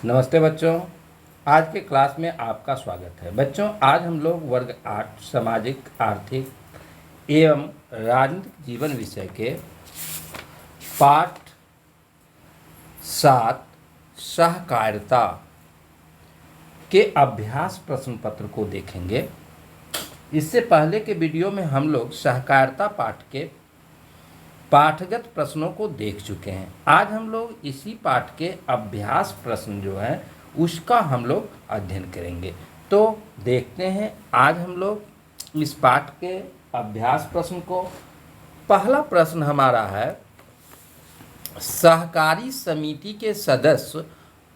नमस्ते बच्चों, आज के क्लास में आपका स्वागत है। बच्चों, आज हम लोग वर्ग 8 सामाजिक आर्थिक एवं राजनीतिक जीवन विषय के पाठ 7 सहकारिता के अभ्यास प्रश्न पत्र को देखेंगे। इससे पहले के वीडियो में हम लोग सहकारिता पाठ के पाठगत प्रश्नों को देख चुके हैं। आज हम लोग इसी पाठ के अभ्यास प्रश्न जो है उसका हम लोग अध्ययन करेंगे। तो देखते हैं आज हम लोग इस पाठ के अभ्यास प्रश्न को। पहला प्रश्न हमारा है, सहकारी समिति के सदस्य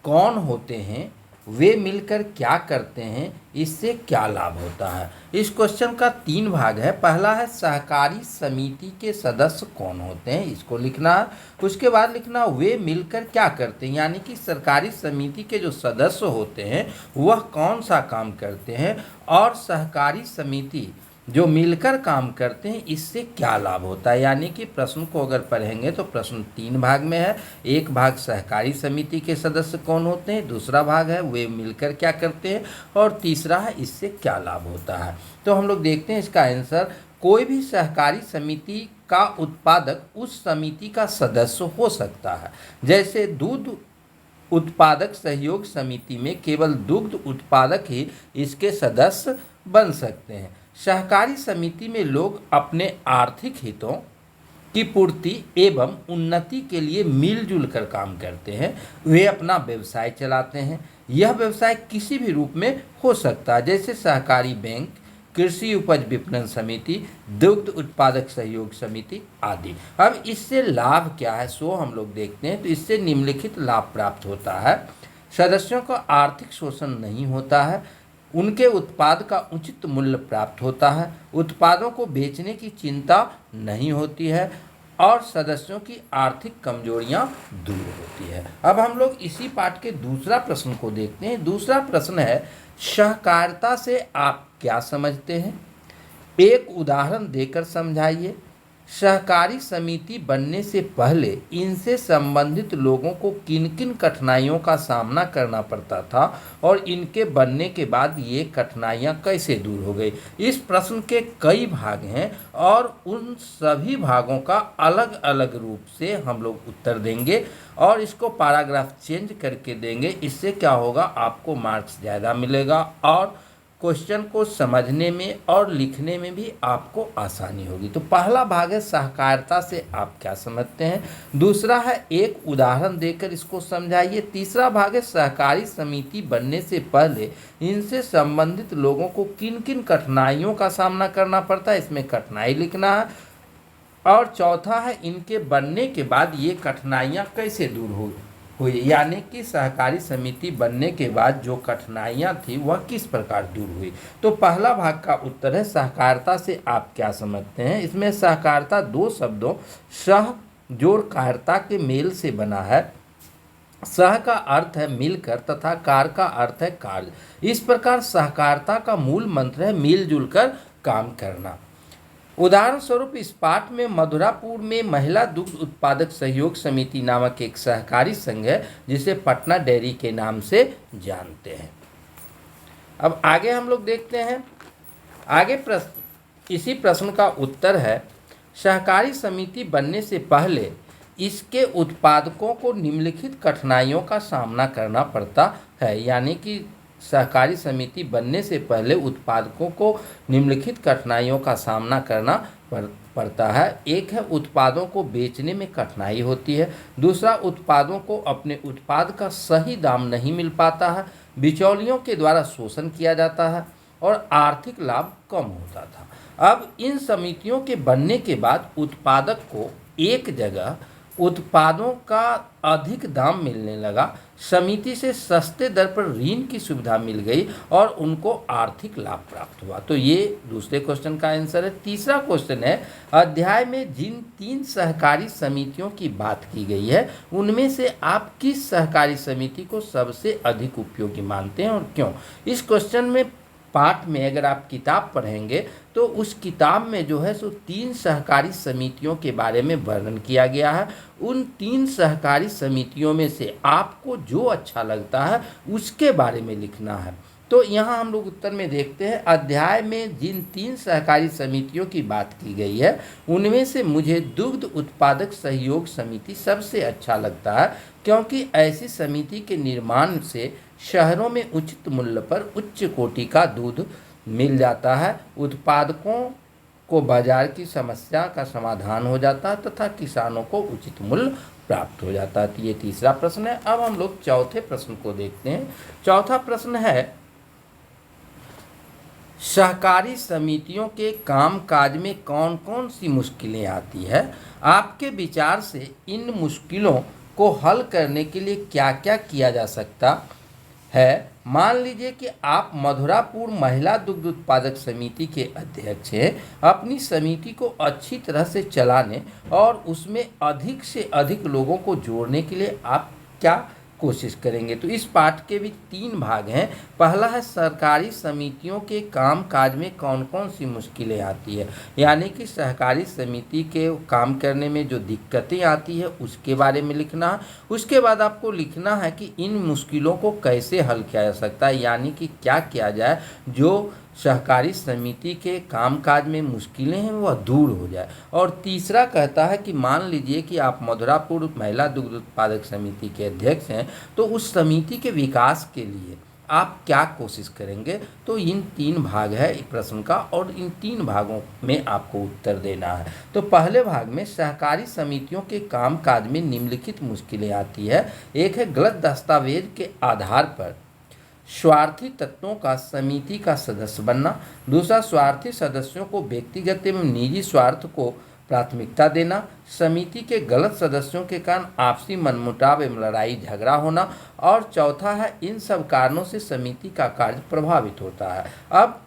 कौन होते हैं, वे मिलकर क्या करते हैं, इससे क्या लाभ होता है। इस क्वेश्चन का 3 भाग है। पहला है सहकारी समिति के सदस्य कौन होते हैं, इसको लिखना है। उसके बाद लिखना वे मिलकर क्या करते हैं, यानी कि सहकारी समिति के जो सदस्य होते हैं वह कौन सा काम करते हैं और सहकारी समिति जो मिलकर काम करते हैं इससे क्या लाभ होता है। यानी कि प्रश्न को अगर पढ़ेंगे तो प्रश्न 3 भाग में है। एक भाग सहकारी समिति के सदस्य कौन होते हैं, दूसरा भाग है वे मिलकर क्या करते हैं और तीसरा है इससे क्या लाभ होता है। तो हम लोग देखते हैं इसका आंसर। कोई भी सहकारी समिति का उत्पादक उस समिति का सदस्य हो सकता है। जैसे दूध उत्पादक सहयोग समिति में केवल दुग्ध उत्पादक ही इसके सदस्य बन सकते हैं। सहकारी समिति में लोग अपने आर्थिक हितों की पूर्ति एवं उन्नति के लिए मिलजुल कर काम करते हैं। वे अपना व्यवसाय चलाते हैं। यह व्यवसाय किसी भी रूप में हो सकता है, जैसे सहकारी बैंक, कृषि उपज विपणन समिति, दुग्ध उत्पादक सहयोग समिति आदि। अब इससे लाभ क्या है सो हम लोग देखते हैं। तो इससे निम्नलिखित लाभ प्राप्त होता है। सदस्यों का आर्थिक शोषण नहीं होता है, उनके उत्पाद का उचित मूल्य प्राप्त होता है, उत्पादों को बेचने की चिंता नहीं होती है और सदस्यों की आर्थिक कमजोरियां दूर होती है। अब हम लोग इसी पाठ के दूसरा प्रश्न को देखते हैं। दूसरा प्रश्न है, सहकारिता से आप क्या समझते हैं, एक उदाहरण देकर समझाइए। सहकारी समिति बनने से पहले इनसे संबंधित लोगों को किन किन कठिनाइयों का सामना करना पड़ता था और इनके बनने के बाद ये कठिनाइयाँ कैसे दूर हो गई। इस प्रश्न के कई भाग हैं और उन सभी भागों का अलग अलग रूप से हम लोग उत्तर देंगे और इसको पैराग्राफ चेंज करके देंगे। इससे क्या होगा, आपको मार्क्स ज़्यादा मिलेगा और क्वेश्चन को समझने में और लिखने में भी आपको आसानी होगी। तो पहला भाग है सहकारिता से आप क्या समझते हैं, दूसरा है एक उदाहरण देकर इसको समझाइए, तीसरा भाग है सहकारी समिति बनने से पहले इनसे संबंधित लोगों को किन किन कठिनाइयों का सामना करना पड़ता है, इसमें कठिनाई लिखना है, और चौथा है इनके बनने के बाद ये कठिनाइयाँ कैसे दूर हुई, यानी कि सहकारी समिति बनने के बाद जो कठिनाइयाँ थी वह किस प्रकार दूर हुई। तो पहला भाग का उत्तर है सहकारिता से आप क्या समझते हैं। इसमें सहकारिता 2 शब्दों सह जोड़ कारिता के मेल से बना है। सह का अर्थ है मिलकर तथा कार का अर्थ है कार्य। इस प्रकार सहकारिता का मूल मंत्र है मिलजुल कर काम करना। उदाहरण स्वरूप इस पाठ में मधुरापुर में महिला दुग्ध उत्पादक सहयोग समिति नामक एक सहकारी संघ है जिसे पटना डेयरी के नाम से जानते हैं। अब आगे हम लोग देखते हैं। आगे प्रश्न, इसी प्रश्न का उत्तर है, सहकारी समिति बनने से पहले इसके उत्पादकों को निम्नलिखित कठिनाइयों का सामना करना पड़ता है। यानी कि सहकारी समिति बनने से पहले उत्पादकों को निम्नलिखित कठिनाइयों का सामना करना पड़ता है। एक है उत्पादों को बेचने में कठिनाई होती है, दूसरा उत्पादों को अपने उत्पाद का सही दाम नहीं मिल पाता है, बिचौलियों के द्वारा शोषण किया जाता है और आर्थिक लाभ कम होता था। अब इन समितियों के बनने के बाद उत्पादक को एक जगह उत्पादों का अधिक दाम मिलने लगा, समिति से सस्ते दर पर ऋण की सुविधा मिल गई और उनको आर्थिक लाभ प्राप्त हुआ। तो ये दूसरे क्वेश्चन का आंसर है। तीसरा क्वेश्चन है, अध्याय में जिन 3 सहकारी समितियों की बात की गई है उनमें से आप किस सहकारी समिति को सबसे अधिक उपयोगी मानते हैं और क्यों। इस क्वेश्चन में पाठ में अगर आप किताब पढ़ेंगे तो उस किताब में जो है सो 3 सहकारी समितियों के बारे में वर्णन किया गया है। उन 3 सहकारी समितियों में से आपको जो अच्छा लगता है उसके बारे में लिखना है। तो यहाँ हम लोग उत्तर में देखते हैं, अध्याय में जिन 3 सहकारी समितियों की बात की गई है उनमें से मुझे दुग्ध उत्पादक सहयोग समिति सबसे अच्छा लगता है, क्योंकि ऐसी समिति के निर्माण से शहरों में उचित मूल्य पर उच्च कोटि का दूध मिल जाता है, उत्पादकों को बाजार की समस्या का समाधान हो जाता है तथा किसानों को उचित मूल्य प्राप्त हो जाता है। तो ये तीसरा प्रश्न है। अब हम लोग चौथे प्रश्न को देखते हैं। चौथा प्रश्न है, सहकारी समितियों के कामकाज में कौन कौन सी मुश्किलें आती है? आपके विचार से इन मुश्किलों को हल करने के लिए क्या क्या किया जा सकता है? मान लीजिए कि आप मधुरापुर महिला दुग्ध उत्पादक समिति के अध्यक्ष हैं। अपनी समिति को अच्छी तरह से चलाने और उसमें अधिक से अधिक लोगों को जोड़ने के लिए आप क्या कोशिश करेंगे? तो इस पाठ के भी 3 भाग हैं। पहला है सरकारी समितियों के काम काज में कौन कौन सी मुश्किलें आती है, यानी कि सहकारी समिति के काम करने में जो दिक्कतें आती है उसके बारे में लिखना है। उसके बाद आपको लिखना है कि इन मुश्किलों को कैसे हल किया जा सकता है, यानी कि क्या किया जाए जो सहकारी समिति के कामकाज में मुश्किलें हैं वह दूर हो जाए। और तीसरा कहता है कि मान लीजिए कि आप मधुरापुर महिला दुग्ध उत्पादक समिति के अध्यक्ष हैं, तो उस समिति के विकास के लिए आप क्या कोशिश करेंगे? तो इन 3 भाग है इस प्रश्न का और इन 3 भागों में आपको उत्तर देना है। तो पहले भाग में सहकारी समितियों के कामकाज में निम्नलिखित मुश्किलें आती है। एक है गलत दस्तावेज के आधार पर स्वार्थी तत्वों का समिति का सदस्य बनना। दूसरा, स्वार्थी सदस्यों को व्यक्तिगत एवं निजी स्वार्थ को प्राथमिकता देना। समिति के गलत सदस्यों के कारण आपसी मनमुटाव एवं लड़ाई झगड़ा होना। और चौथा है, इन सब कारणों से समिति का कार्य प्रभावित होता है। अब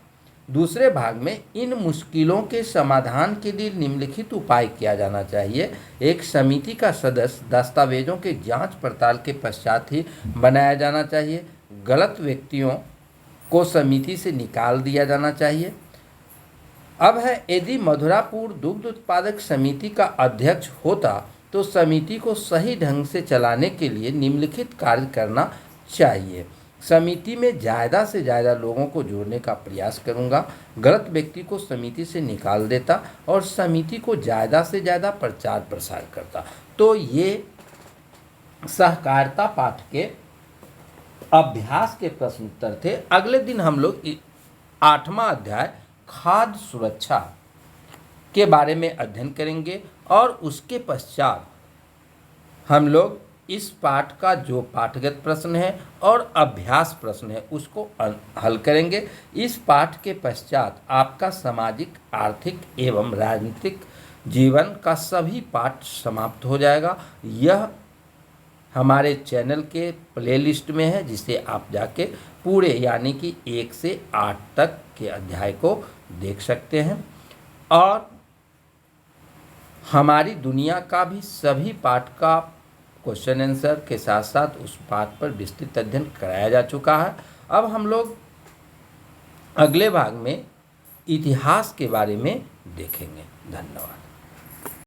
दूसरे भाग में इन मुश्किलों के समाधान के लिए निम्नलिखित उपाय किया जाना चाहिए। एक, समिति का सदस्य दस्तावेजों के जांच पड़ताल के पश्चात ही बनाया जाना चाहिए। गलत व्यक्तियों को समिति से निकाल दिया जाना चाहिए। अब है, यदि मधुरापुर दुग्ध उत्पादक समिति का अध्यक्ष होता तो समिति को सही ढंग से चलाने के लिए निम्नलिखित कार्य करना चाहिए। समिति में ज़्यादा से ज़्यादा लोगों को जोड़ने का प्रयास करूंगा, गलत व्यक्ति को समिति से निकाल देता और समिति को ज़्यादा से ज़्यादा प्रचार प्रसार करता। तो ये सहकारिता पाठ के अभ्यास के प्रश्न उत्तर थे। अगले दिन हम लोग 8वां अध्याय खाद्य सुरक्षा के बारे में अध्ययन करेंगे और उसके पश्चात हम लोग इस पाठ का जो पाठगत प्रश्न है और अभ्यास प्रश्न है उसको हल करेंगे। इस पाठ के पश्चात आपका सामाजिक, आर्थिक एवं राजनीतिक जीवन का सभी पाठ समाप्त हो जाएगा। यह हमारे चैनल के प्लेलिस्ट में है, जिसे आप जाके पूरे यानी कि 1 से 8 तक के अध्याय को देख सकते हैं। और हमारी दुनिया का भी सभी पाठ का क्वेश्चन आंसर के साथ साथ उस पाठ पर विस्तृत अध्ययन कराया जा चुका है। अब हम लोग अगले भाग में इतिहास के बारे में देखेंगे। धन्यवाद।